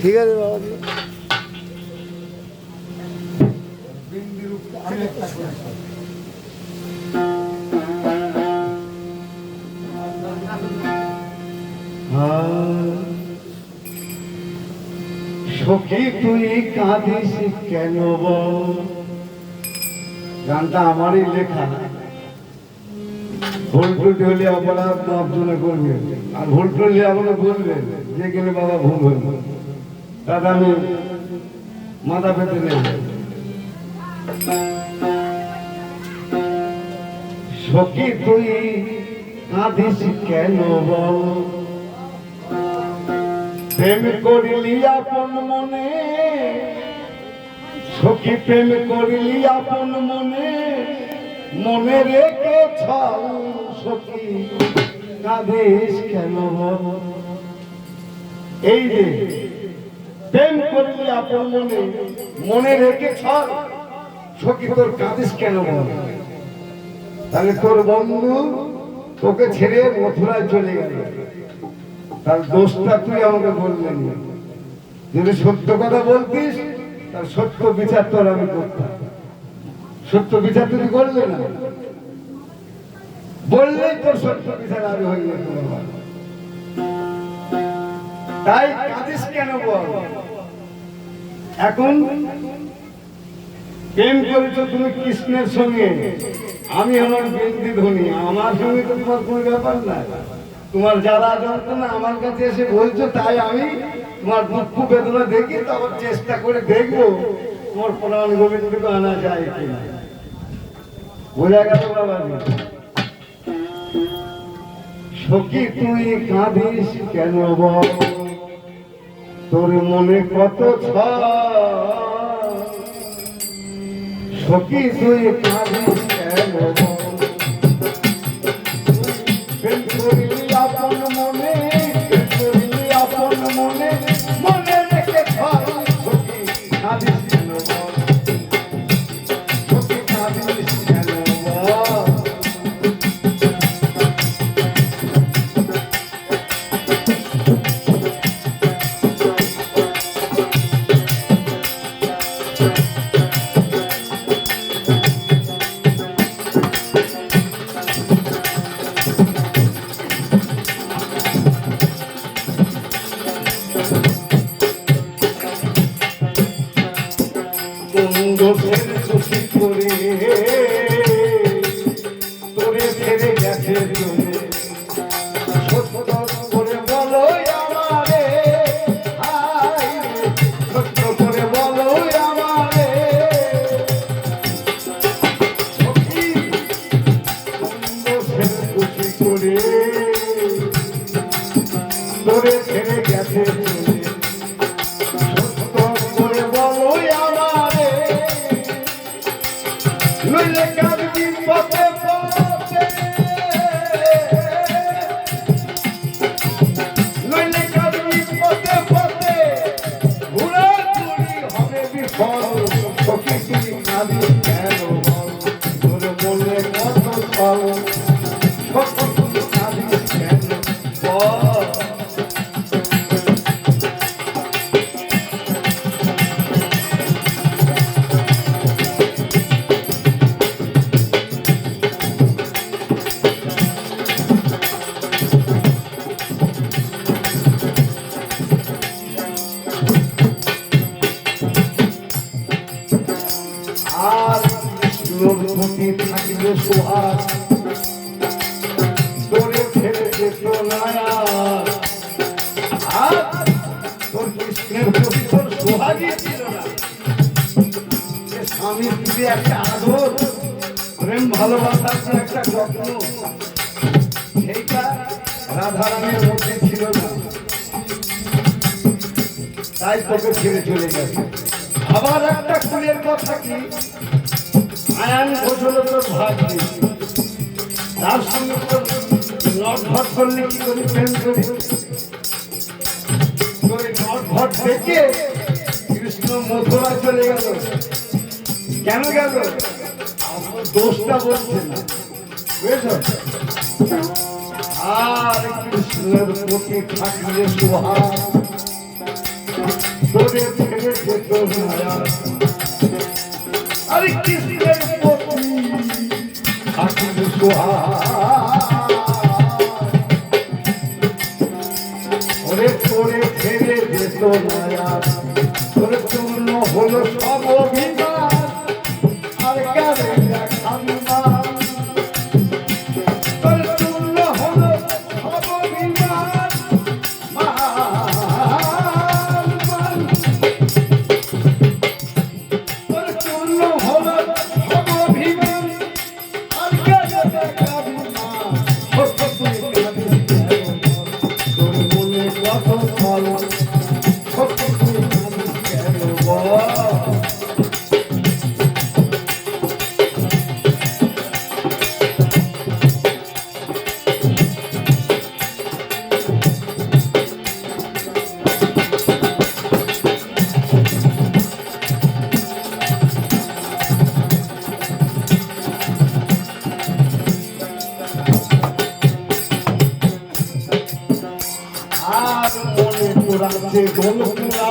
ঠিক আছে বাবা। সখী তুই কাঁদিস কেন বল? গানটা আমারই লেখা। ভুল টুটি হলে অপরাধ মার্জনা করবে, আর ভুল টুটি আমাকে বলবেন যে গেলে বাবা ভুল হইল, তাতে আমি মাথা পেতে নেব। সখী তুই কাঁদিস কেন বল? প্রেম করিলি আপন মনে, সখী প্রেম করিলি আপন মনে, মনে রেখে ছাল সখী কাঁদিস কেন বল? এই যে প্রেম করিলি আপন মনে, মনে রেখে ছাল সখী তোর কাঁদিস কেন বল? তাহলে তোর বন্ধু তোকে ছেড়ে মথুরায় চলে গেল, তার দোষটা তুই আমাকে বললেন। যদি সত্য কথা বলতিস তার সত্য বিচার তোর আমি করতাম। সত্য বিচার তুই করলে না, বললেই তোর সত্য বিচার আমি হয়ে যেত। তাই কাঁদিস কেন বল? এখন প্রেম করেছো তুমি কৃষ্ণের সঙ্গে, আমি হলাম বিন্দি ধনী, আমার সঙ্গে তো তোমার কোনো ব্যাপার না। তোমার যারা যন্ত্রণা আমার কাছে এসে বলছো, তাই আমি তোমার দুঃখ বেদনা দেখি, তারপর চেষ্টা করে দেখবো তোমার প্রাণ গোবিন্দকে আনা যায় কিনা। বোঝা গেল বাবা? সখী তুই কাঁদিস কেন বল? তোর মনে কত সখী তুই কাঁদিস কেন বল? প্রেম করিলি আপন মনে, প্রেম করিলি আপন মনে, মনে রেখে ছাল সখী কাঁদিস কেন বল? সখী কাঁদিস কেন বল? দোষের সখী করে তোরে ছেড়ে গেছে চলে, সত্য করে বলো আমারে, সত্য করে বলো আমারে। সখী দোষের সখী করে তোরে ছেড়ে গেছে চলে, নইলে কাঁদবি পথে পথে, নইলে কাঁদবি পথে পথে, ঘোরাঘুরি হবে বিফল। সখী তুই কাঁদিস কেন বল? তোর মনে কত ফল, সখী তুই কাঁদিস কেন বল? আর কৃষ্ণর প্রতি থাকিলে সোহাগ, তোরে ছেড়ে যেত না। আর তোর কৃষ্ণের প্রতি তোর সোহাগই ছিল না। স্বামীর প্রতি একটা আদর, প্রেম ভালোবাসার যে একটা যত্ন, সেইটা রাধারানীর মধ্যে ছিল না। তাই তোকে ছেড়ে চলে গেছে। আবার একটা ফুলের কথা কি, আয়ান ঘোষল তোর ভাগ্যে, তার সঙ্গে তোর নট ঘট করলে কি করে প্রেম করি? তোর নট ঘট দেখে কৃষ্ণ মথুরা চলে গেল। কেন গেল? আমার দোষটা বলছে না, বুঝেছ? আর কৃষ্ণের প্রতি থাকলে সোহাগ, তোরে ছেড়ে যেত না আরে কৃষ্ণের প্রতি থাকিব সোহাগ ওরে তোরে ছেড়ে যেত না তোরে পূর্ণ হলো সব অভিমান আর কারে দেখাবি না তোরে পূর্ণ হলো সব অভিমান তোরে পূর্ণ হলো সব অভিমান আর কারে দেখাবি না তোর মনে কত ভালো আর মনে পোড়াচ্ছে গোলপুরা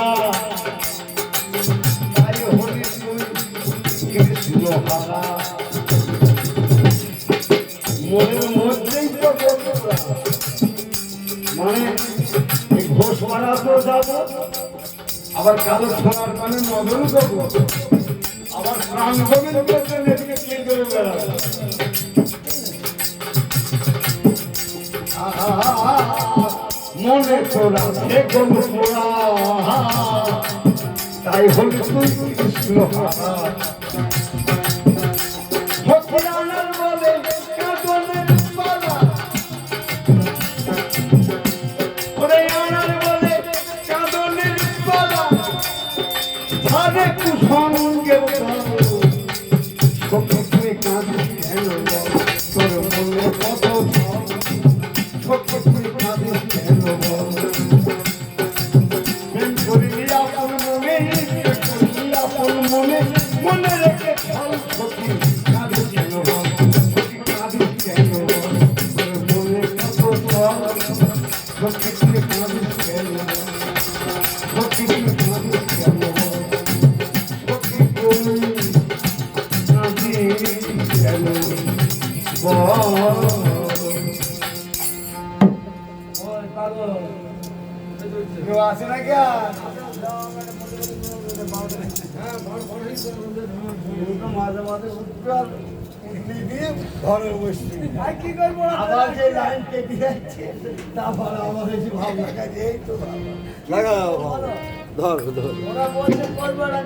তাই হলি তুই কৃষ্ণ হারা মনের মধ্যেই তো গোলপুরা মানে এই ঘোষ মারা তো যাবো আবার কালো সোনার কানে নজর দেবো আবার প্রাণ গোবিন্দ এদিকে কে করে বেড়াবো মনে তোরা সে গোলপুরা তাই হলি তুই কৃষ্ণ হারা হকিরানার বলে কাঁদনের পালা ওরে আনার বলে কাঁদনের পালা ধারে কুসঙ্গের সখী তুই কাঁদিস কেন তোর মনে কত সখী তুই কাঁদিস কেন প্রেম করিলি আপন মনে আপন মনে মনে রেখে ফল সখী কাঁদিস কেন সখী কাঁদিস কেন তোর মনে কত সখী তুই কাঁদিস কেন সখী তুই কাঁদিস কেন সখী তুই কাঁদিস কেন কেউ আছে না কে মাঝে মাঝে উত্তর ঘরে বসছি কি করবো আবার যে লাইন কেটে যাচ্ছে তারপর আমার বেশি ভাব লাগাচ্ছে এই তো লাগাও ধর ধর ওরা বলছে করবো না